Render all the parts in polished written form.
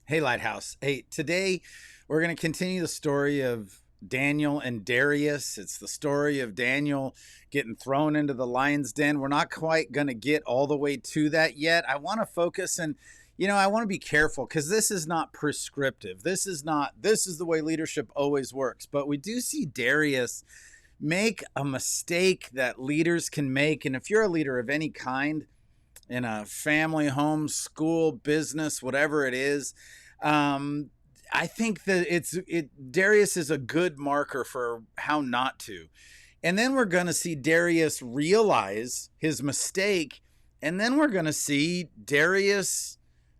Hey, Lighthouse. Hey, today we're going to continue the story of Daniel and Darius. It's the story of Daniel getting thrown into the lion's den. We're not quite going to get all the way to that yet. I want to focus and, I want to be careful because this is not prescriptive. This is the way leadership always works. But we do see Darius make a mistake that leaders can make. And if you're a leader of any kind, in a family, home, school, business, whatever it is. I think that Darius is a good marker for how not to. And then we're going to see Darius realize his mistake. And then we're going to see Darius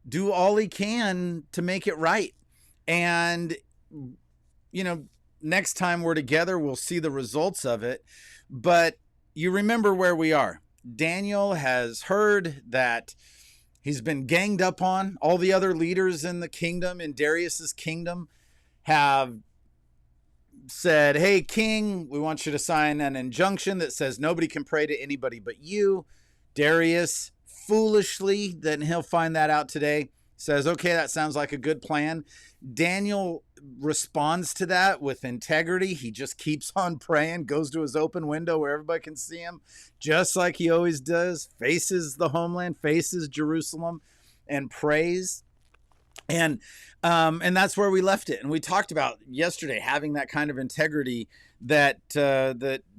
do all he can to make it right. And, next time we're together, we'll see the results of it. But you remember where we are. Daniel has heard that he's been ganged up on. All the other leaders in the kingdom, in Darius's kingdom, have said, hey, king, we want you to sign an injunction that says nobody can pray to anybody but you. Darius, foolishly, then he'll find that out today, says, okay, that sounds like a good plan. Daniel responds to that with integrity. He just keeps on praying, goes to his open window where everybody can see him, just like he always does, faces the homeland, faces Jerusalem, and prays. And that's where we left it. And we talked about yesterday having that kind of integrity that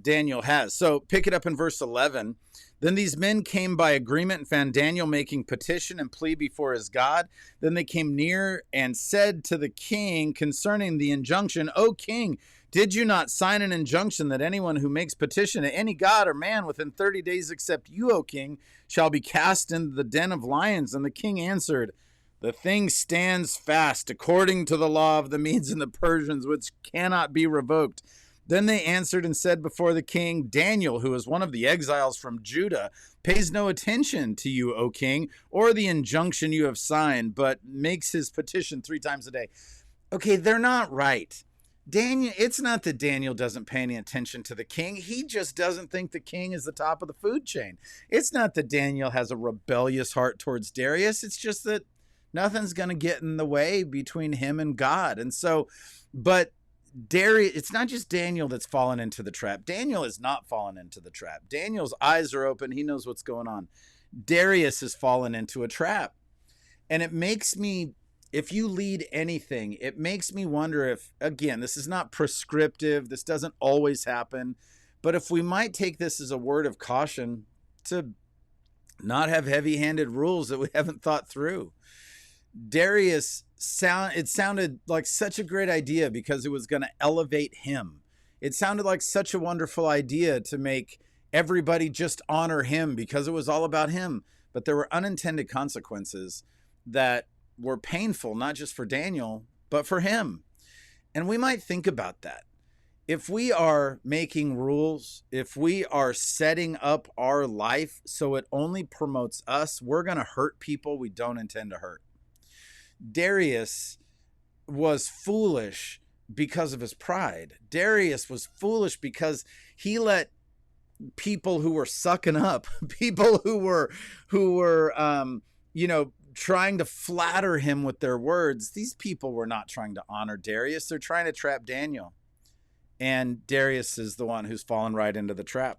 Daniel has. So pick it up in verse 11. Then these men came by agreement and found Daniel making petition and plea before his God. Then they came near and said to the king concerning the injunction, O king, did you not sign an injunction that anyone who makes petition to any god or man within 30 days except you, O king, shall be cast into the den of lions? And the king answered, the thing stands fast according to the law of the Medes and the Persians, which cannot be revoked. Then they answered and said before the king, Daniel, who is one of the exiles from Judah, pays no attention to you, O king, or the injunction you have signed, but makes his petition 3 times a day. Okay, they're not right. Daniel, it's not that Daniel doesn't pay any attention to the king. He just doesn't think the king is the top of the food chain. It's not that Daniel has a rebellious heart towards Darius. It's just that nothing's going to get in the way between him and God. And so, but Darius, it's not just Daniel that's fallen into the trap. Daniel has not fallen into the trap. Daniel's eyes are open. He knows what's going on. Darius has fallen into a trap. And it makes me, if you lead anything, it makes me wonder if, again, this is not prescriptive. This doesn't always happen. But if we might take this as a word of caution to not have heavy-handed rules that we haven't thought through. Darius, it sounded like such a great idea because it was going to elevate him. It sounded like such a wonderful idea to make everybody just honor him because it was all about him. But there were unintended consequences that were painful, not just for Daniel, but for him. And we might think about that. If we are making rules, if we are setting up our life so it only promotes us, we're going to hurt people we don't intend to hurt. Darius was foolish because of his pride. Darius was foolish because he let people who were sucking up, people who were trying to flatter him with their words. These people were not trying to honor Darius. They're trying to trap Daniel. And Darius is the one who's fallen right into the trap.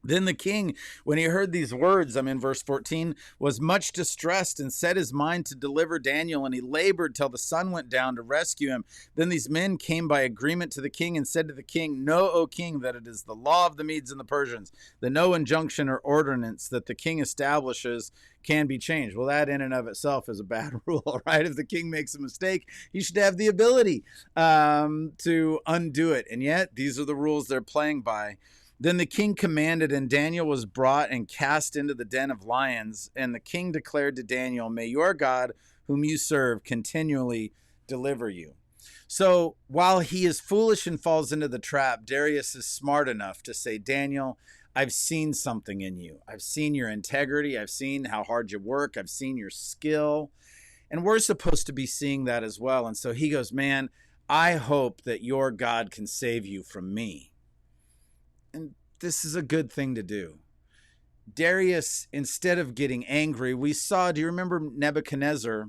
Then the king, when he heard these words, I'm in verse 14, was much distressed and set his mind to deliver Daniel, and he labored till the sun went down to rescue him. Then these men came by agreement to the king and said to the king, know, O king, that it is the law of the Medes and the Persians, that no injunction or ordinance that the king establishes can be changed. Well, that in and of itself is a bad rule, right? If the king makes a mistake, he should have the ability to undo it. And yet, these are the rules they're playing by. Then the king commanded, and Daniel was brought and cast into the den of lions. And the king declared to Daniel, may your God, whom you serve, continually deliver you. So while he is foolish and falls into the trap, Darius is smart enough to say, Daniel, I've seen something in you. I've seen your integrity. I've seen how hard you work. I've seen your skill. And we're supposed to be seeing that as well. And so he goes, man, I hope that your God can save you from me. And this is a good thing to do. Darius, instead of getting angry, we saw, do you remember Nebuchadnezzar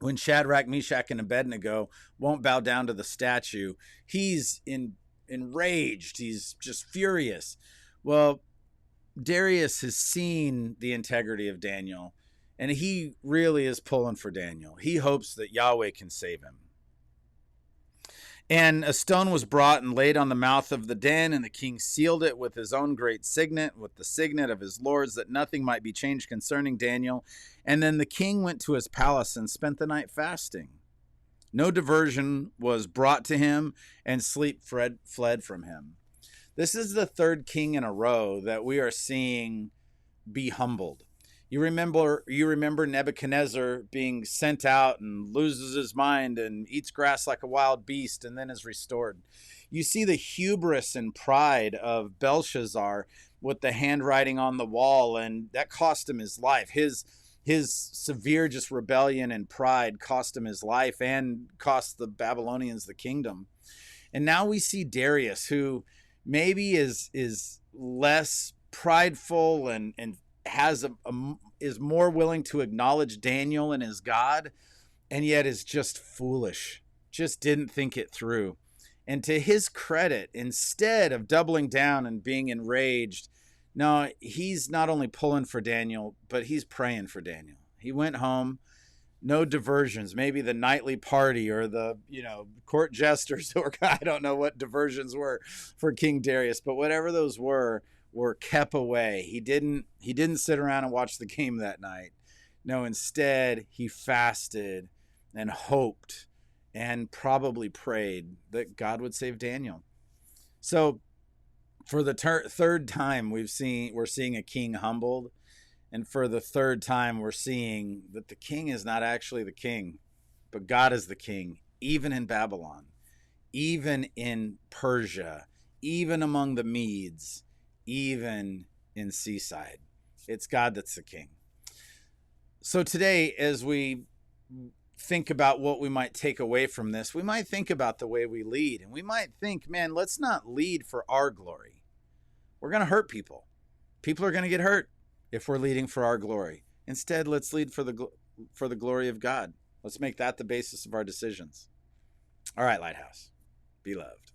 when Shadrach, Meshach, and Abednego won't bow down to the statue, he's enraged. He's just furious. Well, Darius has seen the integrity of Daniel, and he really is pulling for Daniel. He hopes that Yahweh can save him. And a stone was brought and laid on the mouth of the den, and the king sealed it with his own great signet, with the signet of his lords, that nothing might be changed concerning Daniel. And then the king went to his palace and spent the night fasting. No diversion was brought to him, and sleep fled from him. This is the third king in a row that we are seeing be humbled. You remember Nebuchadnezzar being sent out and loses his mind and eats grass like a wild beast and then is restored. You see the hubris and pride of Belshazzar with the handwriting on the wall, and that cost him his life. His severe just rebellion and pride cost him his life and cost the Babylonians the kingdom. And now we see Darius, who maybe is less prideful and has is more willing to acknowledge Daniel and his God, and yet is just foolish, just didn't think it through. And to his credit, instead of doubling down and being enraged, no, he's not only pulling for Daniel, but he's praying for Daniel. He went home, no diversions, maybe the nightly party or the, court jesters, or I don't know what diversions were for King Darius, but whatever those were kept away. He didn't sit around and watch the game that night. No, instead he fasted and hoped and probably prayed that God would save Daniel. So for the third time we're seeing a king humbled, and for the third time we're seeing that the king is not actually the king, but God is the king, even in Babylon, even in Persia, even among the Medes, even in Seaside. It's God that's the king. So today, as we think about what we might take away from this, we might think about the way we lead, and we might think, man, let's not lead for our glory. We're going to hurt people. People are going to get hurt if we're leading for our glory. Instead, let's lead for the glory of God. Let's make that the basis of our decisions. All right, Lighthouse, be loved.